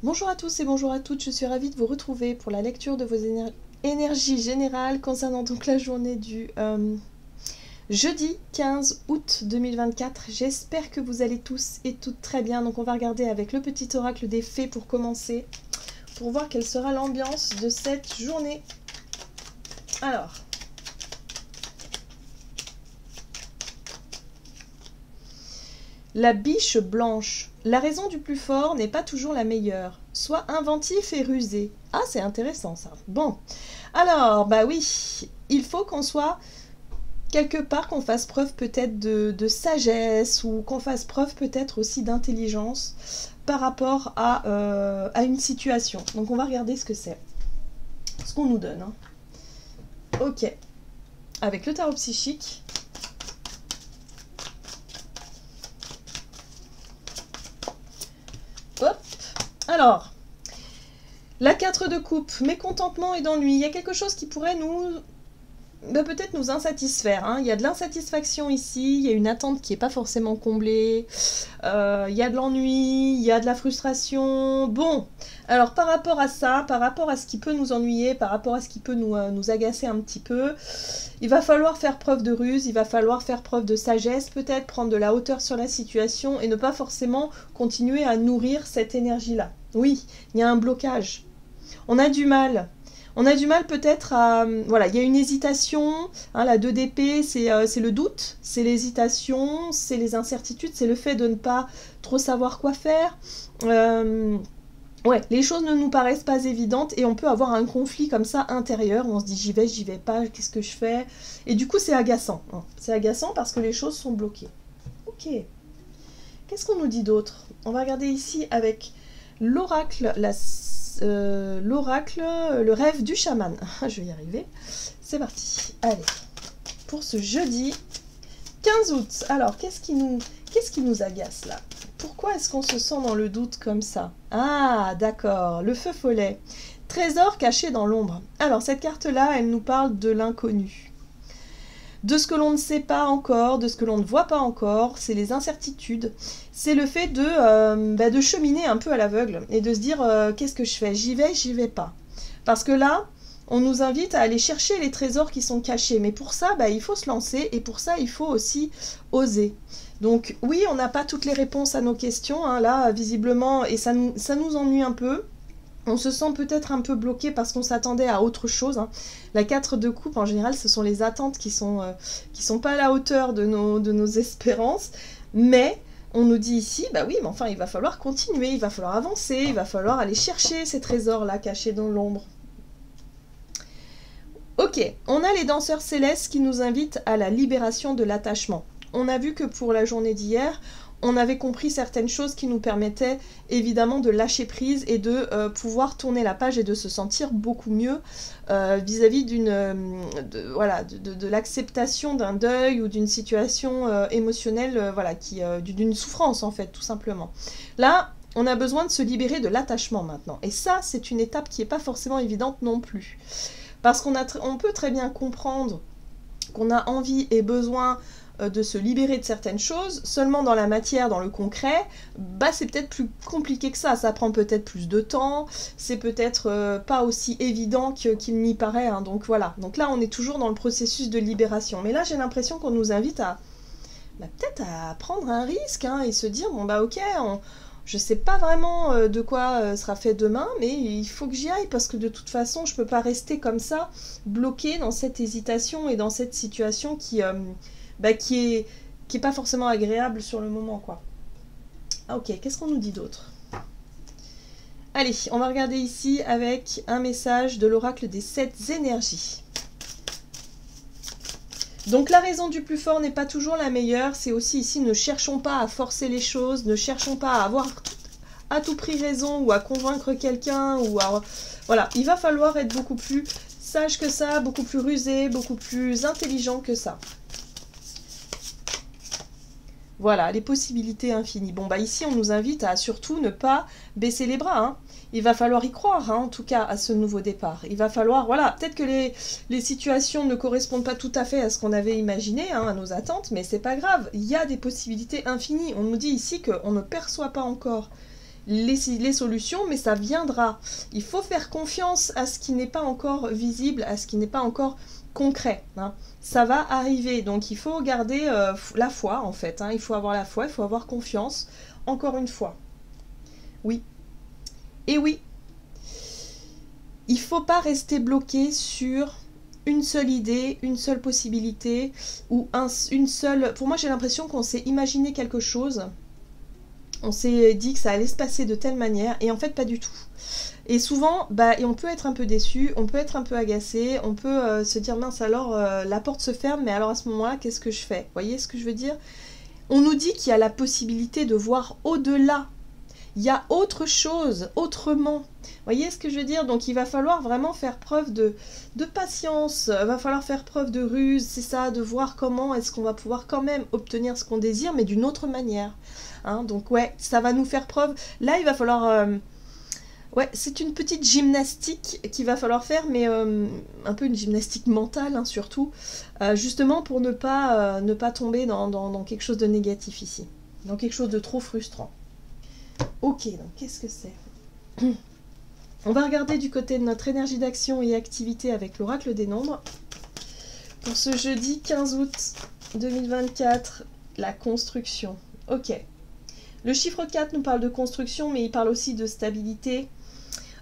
Bonjour à tous et bonjour à toutes, je suis ravie de vous retrouver pour la lecture de vos énergies générales concernant donc la journée du jeudi 15 août 2024. J'espère que vous allez tous et toutes très bien. Donc on va regarder avec le petit oracle des fées pour commencer, pour voir quelle sera l'ambiance de cette journée. Alors, la biche blanche. La raison du plus fort n'est pas toujours la meilleure. Sois inventif et rusé. Ah, c'est intéressant ça. Bon, alors, bah oui, il faut qu'on soit quelque part, qu'on fasse preuve peut-être de sagesse ou qu'on fasse preuve peut-être aussi d'intelligence par rapport à une situation. Donc on va regarder ce que c'est, ce qu'on nous donne. Hein. Ok, avec le tarot psychique. Hop, alors, la 4 de coupe, mécontentement et d'ennui. Il y a quelque chose qui pourrait peut-être nous insatisfaire. Hein. Il y a de l'insatisfaction ici, il y a une attente qui n'est pas forcément comblée, il y a de l'ennui, il y a de la frustration. Bon, alors par rapport à ça, par rapport à ce qui peut nous ennuyer, par rapport à ce qui peut nous agacer un petit peu, il va falloir faire preuve de ruse, il va falloir faire preuve de sagesse, peut-être prendre de la hauteur sur la situation et ne pas forcément continuer à nourrir cette énergie-là. Oui, il y a un blocage. On a du mal. On a du mal peut-être à... Voilà, il y a une hésitation. Hein, la 2 d'épée, c'est le doute, c'est l'hésitation, c'est les incertitudes, c'est le fait de ne pas trop savoir quoi faire. Ouais, les choses ne nous paraissent pas évidentes et on peut avoir un conflit comme ça intérieur. On se dit j'y vais pas, qu'est-ce que je fais? Et du coup, c'est agaçant. Hein. C'est agaçant parce que les choses sont bloquées. Ok. Qu'est-ce qu'on nous dit d'autre? On va regarder ici avec l'oracle, l'oracle, le rêve du chaman. Je vais y arriver. C'est parti. Allez, pour ce jeudi 15 août. Alors, qu'est-ce qui nous agace là? Pourquoi est-ce qu'on se sent dans le doute comme ça? Ah, d'accord, le feu follet. Trésor caché dans l'ombre. Alors, cette carte-là, elle nous parle de l'inconnu. De ce que l'on ne sait pas encore, de ce que l'on ne voit pas encore, c'est les incertitudes. C'est le fait de cheminer un peu à l'aveugle et de se dire qu'est-ce que je fais? J'y vais pas. Parce que là, on nous invite à aller chercher les trésors qui sont cachés. Mais pour ça, il faut se lancer et pour ça, il faut aussi oser. Donc oui, on n'a pas toutes les réponses à nos questions, hein, là, visiblement, et ça nous ennuie un peu. On se sent peut-être un peu bloqué parce qu'on s'attendait à autre chose. Hein. La 4 de coupe, en général, ce sont les attentes qui sont pas à la hauteur de nos espérances. Mais on nous dit ici, bah oui, mais enfin, il va falloir continuer, il va falloir avancer, il va falloir aller chercher ces trésors-là cachés dans l'ombre. Ok, on a les danseurs célestes qui nous invitent à la libération de l'attachement. On a vu que pour la journée d'hier, on avait compris certaines choses qui nous permettaient évidemment de lâcher prise et de pouvoir tourner la page et de se sentir beaucoup mieux vis-à-vis de l'acceptation d'un deuil ou d'une situation émotionnelle, d'une souffrance en fait, tout simplement. Là, on a besoin de se libérer de l'attachement maintenant. Et ça, c'est une étape qui n'est pas forcément évidente non plus. Parce qu'on peut très bien comprendre qu'on a envie et besoin de se libérer de certaines choses, seulement dans la matière, dans le concret, c'est peut-être plus compliqué que ça prend peut-être plus de temps, c'est peut-être pas aussi évident qu'il n'y paraît, hein, donc voilà. Donc là, on est toujours dans le processus de libération. Mais là, j'ai l'impression qu'on nous invite à peut-être à prendre un risque, hein, et se dire, ok, je sais pas vraiment de quoi sera fait demain, mais il faut que j'y aille parce que de toute façon, je peux pas rester comme ça, bloquée dans cette hésitation et dans cette situation qui est pas forcément agréable sur le moment, quoi. Ah, ok, qu'est-ce qu'on nous dit d'autre? Allez, on va regarder ici avec un message de l'oracle des 7 énergies. Donc la raison du plus fort n'est pas toujours la meilleure, c'est aussi ici, ne cherchons pas à forcer les choses, ne cherchons pas à avoir à tout prix raison ou à convaincre quelqu'un, voilà, il va falloir être beaucoup plus sage que ça, beaucoup plus rusé, beaucoup plus intelligent que ça. Voilà, les possibilités infinies. Bon, ici, on nous invite à surtout ne pas baisser les bras. Hein. Il va falloir y croire, hein, en tout cas, à ce nouveau départ. Il va falloir, voilà, peut-être que les situations ne correspondent pas tout à fait à ce qu'on avait imaginé, hein, à nos attentes, mais c'est pas grave. Il y a des possibilités infinies. On nous dit ici qu'on ne perçoit pas encore les solutions, mais ça viendra. Il faut faire confiance à ce qui n'est pas encore visible, à ce qui n'est pas encore concret. Hein. Ça va arriver, donc il faut garder la foi en fait. Hein. Il faut avoir la foi, il faut avoir confiance. Encore une fois. Oui. Et oui. Il ne faut pas rester bloqué sur une seule idée, une seule possibilité, ou une seule... Pour moi, j'ai l'impression qu'on s'est imaginé quelque chose. On s'est dit que ça allait se passer de telle manière, et en fait, pas du tout. Et souvent, et on peut être un peu déçu, on peut être un peu agacé, on peut se dire, mince, alors, la porte se ferme, mais alors à ce moment-là, qu'est-ce que je fais? Vous voyez ce que je veux dire? On nous dit qu'il y a la possibilité de voir au-delà. Il y a autre chose, autrement. Vous voyez ce que je veux dire? Donc il va falloir vraiment faire preuve de patience, il va falloir faire preuve de ruse, c'est ça, de voir comment est-ce qu'on va pouvoir quand même obtenir ce qu'on désire, mais d'une autre manière. Hein, donc ouais, ça va nous faire preuve. Là, il va falloir... ouais, c'est une petite gymnastique qu'il va falloir faire, mais un peu une gymnastique mentale, hein, surtout, justement pour ne pas tomber dans quelque chose de négatif ici, dans quelque chose de trop frustrant. Ok, donc qu'est-ce que c'est? On va regarder du côté de notre énergie d'action et activité avec l'oracle des nombres. Pour ce jeudi 15 août 2024, la construction. Ok. Le chiffre 4 nous parle de construction, mais il parle aussi de stabilité,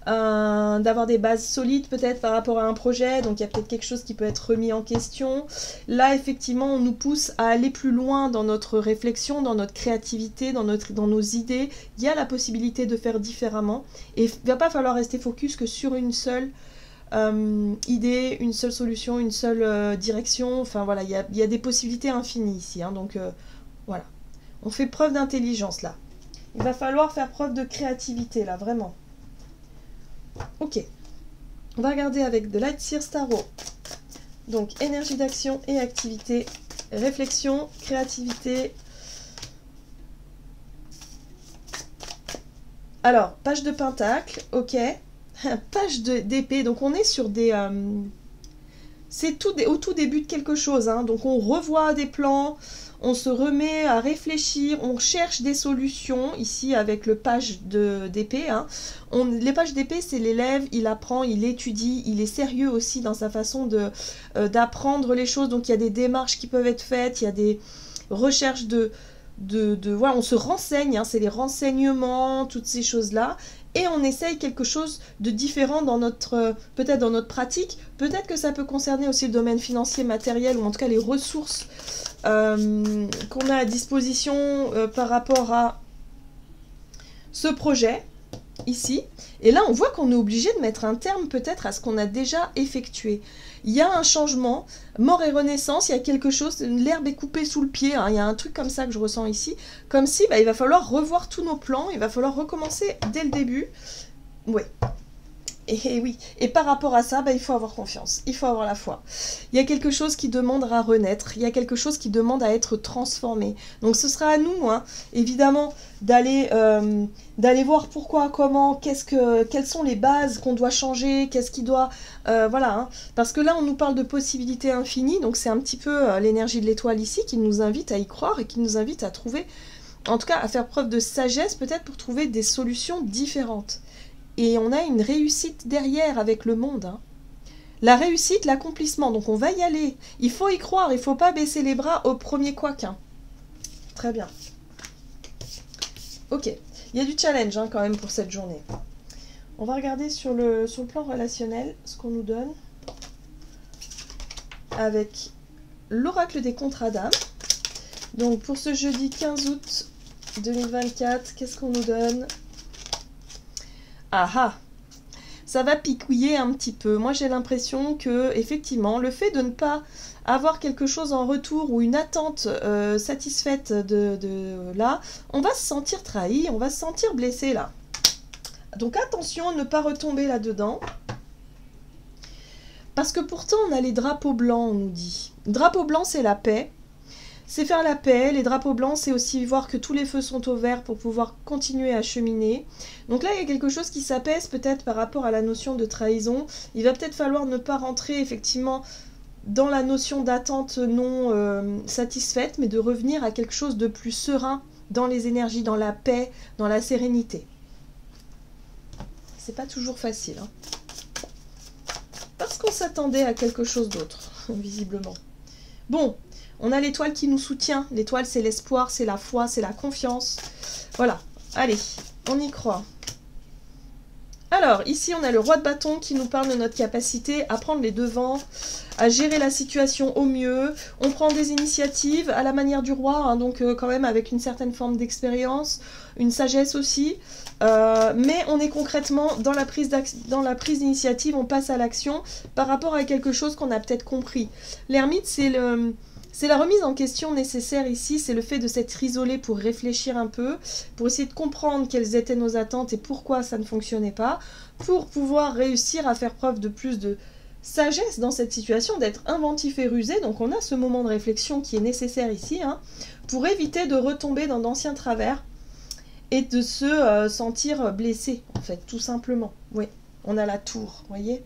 d'avoir des bases solides peut-être par rapport à un projet, donc il y a peut-être quelque chose qui peut être remis en question. Là, effectivement, on nous pousse à aller plus loin dans notre réflexion, dans notre créativité, dans nos idées. Il y a la possibilité de faire différemment, et il ne va pas falloir rester focus que sur une seule idée, une seule solution, une seule direction. Enfin voilà, il y a des possibilités infinies ici, hein, donc voilà. On fait preuve d'intelligence là. Il va falloir faire preuve de créativité là, vraiment. Ok, on va regarder avec de Light Seer Tarot. Donc, énergie d'action et activité, réflexion, créativité. Alors, page de pentacle, ok. Page d'épée, donc on est sur des... c'est au tout début de quelque chose, hein. Donc on revoit des plans, on se remet à réfléchir, on cherche des solutions, ici avec le page d'épée. Hein. Les pages d'épée, c'est l'élève, il apprend, il étudie, il est sérieux aussi dans sa façon d'apprendre les choses. Donc il y a des démarches qui peuvent être faites, il y a des recherches voilà, on se renseigne, hein, c'est les renseignements, toutes ces choses-là. Et on essaye quelque chose de différent dans peut-être dans notre pratique. Peut-être que ça peut concerner aussi le domaine financier, matériel, ou en tout cas les ressources qu'on a à disposition par rapport à ce projet, ici. Et là, on voit qu'on est obligé de mettre un terme peut-être à ce qu'on a déjà effectué. Il y a un changement, mort et renaissance, il y a quelque chose, l'herbe est coupée sous le pied, hein, il y a un truc comme ça que je ressens ici, comme si il va falloir revoir tous nos plans, il va falloir recommencer dès le début. Ouais. Et oui, et par rapport à ça, il faut avoir confiance, il faut avoir la foi. Il y a quelque chose qui demande à renaître, il y a quelque chose qui demande à être transformé. Donc ce sera à nous, hein, évidemment, d'aller voir pourquoi, comment, quelles sont les bases qu'on doit changer, qu'est-ce qui doit... voilà, hein, parce que là, on nous parle de possibilités infinies, donc c'est un petit peu l'énergie de l'étoile ici qui nous invite à y croire et qui nous invite à trouver, en tout cas à faire preuve de sagesse peut-être pour trouver des solutions différentes. Et on a une réussite derrière avec le monde. Hein. La réussite, l'accomplissement. Donc on va y aller. Il faut y croire. Il ne faut pas baisser les bras au premier couac. Hein. Très bien. Ok. Il y a du challenge hein, quand même pour cette journée. On va regarder sur le plan relationnel ce qu'on nous donne. Avec l'oracle des contrats d'âme. Donc pour ce jeudi 15 août 2024, qu'est-ce qu'on nous donne ? Ah ah, ça va picouiller un petit peu. Moi, j'ai l'impression que, effectivement, le fait de ne pas avoir quelque chose en retour ou une attente satisfaite de là, on va se sentir trahi, on va se sentir blessé là. Donc attention à ne pas retomber là-dedans. Parce que pourtant, on a les drapeaux blancs, on nous dit. Drapeau blanc, c'est la paix. C'est faire la paix, les drapeaux blancs, c'est aussi voir que tous les feux sont au vert pour pouvoir continuer à cheminer. Donc là, il y a quelque chose qui s'apaise peut-être par rapport à la notion de trahison. Il va peut-être falloir ne pas rentrer effectivement dans la notion d'attente non satisfaite, mais de revenir à quelque chose de plus serein dans les énergies, dans la paix, dans la sérénité. c'est pas toujours facile. Hein. Parce qu'on s'attendait à quelque chose d'autre, visiblement. Bon, on a l'étoile qui nous soutient. L'étoile, c'est l'espoir, c'est la foi, c'est la confiance. Voilà, allez, on y croit. Alors, ici, on a le roi de bâton qui nous parle de notre capacité à prendre les devants, à gérer la situation au mieux. On prend des initiatives à la manière du roi, hein, donc quand même avec une certaine forme d'expérience, une sagesse aussi. Mais on est concrètement dans la prise d'initiative, on passe à l'action par rapport à quelque chose qu'on a peut-être compris. L'ermite, c'est la remise en question nécessaire ici, c'est le fait de s'être isolé pour réfléchir un peu, pour essayer de comprendre quelles étaient nos attentes et pourquoi ça ne fonctionnait pas, pour pouvoir réussir à faire preuve de plus de sagesse dans cette situation, d'être inventif et rusé. Donc on a ce moment de réflexion qui est nécessaire ici, hein, pour éviter de retomber dans d'anciens travers et de se sentir blessé, en fait, tout simplement. Oui, on a la tour, vous voyez.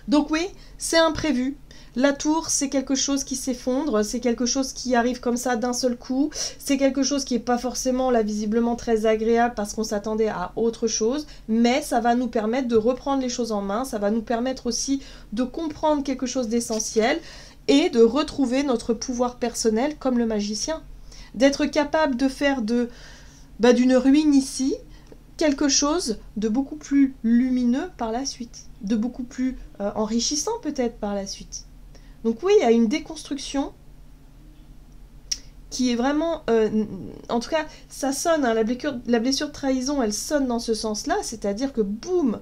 Donc oui, c'est imprévu. La tour, c'est quelque chose qui s'effondre, c'est quelque chose qui arrive comme ça d'un seul coup, c'est quelque chose qui n'est pas forcément là visiblement très agréable parce qu'on s'attendait à autre chose, mais ça va nous permettre de reprendre les choses en main, ça va nous permettre aussi de comprendre quelque chose d'essentiel et de retrouver notre pouvoir personnel comme le magicien. D'être capable de faire d'une ruine ici, quelque chose de beaucoup plus lumineux par la suite, de beaucoup plus enrichissant peut-être par la suite. Donc oui, il y a une déconstruction qui est vraiment... en tout cas, ça sonne, hein, la blessure de trahison, elle sonne dans ce sens-là, c'est-à-dire que boum,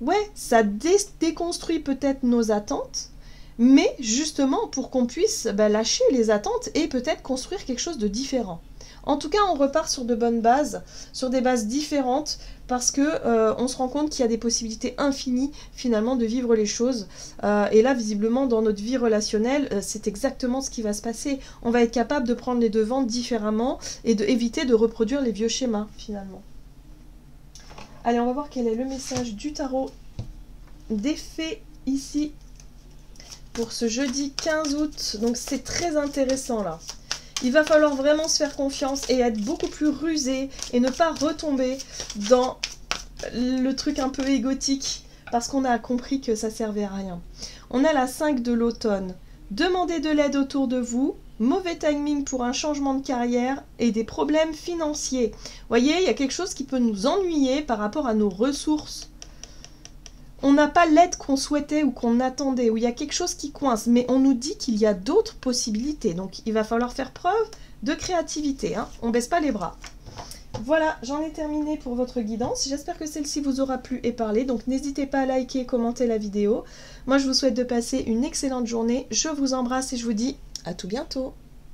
ouais, ça déconstruit peut-être nos attentes, mais justement pour qu'on puisse lâcher les attentes et peut-être construire quelque chose de différent. En tout cas, on repart sur de bonnes bases, sur des bases différentes, parce que on se rend compte qu'il y a des possibilités infinies, finalement, de vivre les choses. Et là, visiblement, dans notre vie relationnelle, c'est exactement ce qui va se passer. On va être capable de prendre les devants différemment et d'éviter de reproduire les vieux schémas, finalement. Allez, on va voir quel est le message du tarot des fées, ici, pour ce jeudi 15 août. Donc, c'est très intéressant, là. Il va falloir vraiment se faire confiance et être beaucoup plus rusé et ne pas retomber dans le truc un peu égotique parce qu'on a compris que ça servait à rien. On a la 5 de l'automne. Demandez de l'aide autour de vous. Mauvais timing pour un changement de carrière et des problèmes financiers. Vous voyez, il y a quelque chose qui peut nous ennuyer par rapport à nos ressources. On n'a pas l'aide qu'on souhaitait ou qu'on attendait, ou il y a quelque chose qui coince, mais on nous dit qu'il y a d'autres possibilités. Donc il va falloir faire preuve de créativité, hein. On ne baisse pas les bras. Voilà, j'en ai terminé pour votre guidance. J'espère que celle-ci vous aura plu et parlé. Donc n'hésitez pas à liker et commenter la vidéo. Moi je vous souhaite de passer une excellente journée. Je vous embrasse et je vous dis à tout bientôt.